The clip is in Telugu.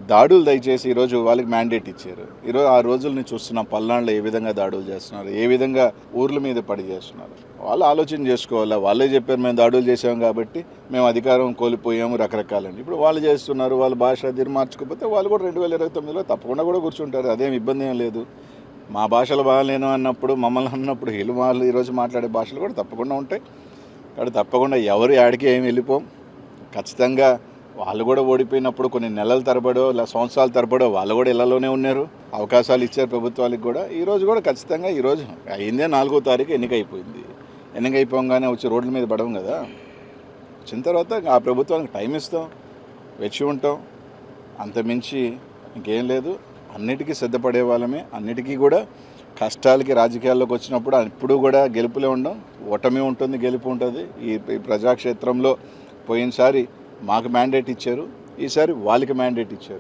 దాడులు దయచేసి ఈరోజు వాళ్ళకి మ్యాండేట్ ఇచ్చారు. ఈరోజు ఆ రోజుల్ని చూస్తున్నాం. పల్నాడులో ఏ విధంగా దాడులు చేస్తున్నారు, ఏ విధంగా ఊర్ల మీద పడి చేస్తున్నారు. వాళ్ళు ఆలోచన చేసుకోవాలా. వాళ్ళే చెప్పారు మేము దాడులు చేసాం కాబట్టి మేము అధికారం కోల్పోయాము రకరకాలండి. ఇప్పుడు వాళ్ళు చేస్తున్నారు. వాళ్ళ భాష తీరు మార్చుకోకపోతే వాళ్ళు కూడా 2029లో తప్పకుండా కూడా కూర్చుంటారు. అదేం ఇబ్బంది ఏం లేదు. మా భాషలు బాగాలేను అన్నప్పుడు మమ్మల్ని అన్నప్పుడు వాళ్ళు ఈరోజు మాట్లాడే భాషలు కూడా తప్పకుండా ఉంటాయి. కాబట్టి తప్పకుండా ఎవరు యాడికి ఏమి వెళ్ళిపోం. ఖచ్చితంగా వాళ్ళు కూడా ఓడిపోయినప్పుడు కొన్ని నెలల తరబడో ఇలా సంవత్సరాల తరబడో వాళ్ళు కూడా ఇళ్లలోనే ఉన్నారు. అవకాశాలు ఇచ్చారు ప్రభుత్వాలకు కూడా. ఈరోజు కూడా ఖచ్చితంగా ఈరోజు అయిందే 4వ తారీఖు ఎన్నికైపోయింది. ఎన్నికైపోగానే వచ్చి రోడ్ల మీద పడడం కదా. వచ్చిన తర్వాత ఆ ప్రభుత్వానికి టైం ఇస్తాం, వెచ్చి ఉంటాం. అంతమించి ఇంకేం లేదు. అన్నిటికీ సిద్ధపడే వాళ్ళమే. అన్నిటికీ కూడా కష్టాలకి రాజకీయాల్లోకి వచ్చినప్పుడు ఇప్పుడు కూడా గెలుపులే ఉండడం, ఓటమి ఉంటుంది, గెలుపు ఉంటుంది. ఈ ప్రజాక్షేత్రంలో పోయినసారి మాకు మ్యాండేట్ ఇచ్చారు, ఈసారి వాళ్ళకి మ్యాండేట్ ఇచ్చారు.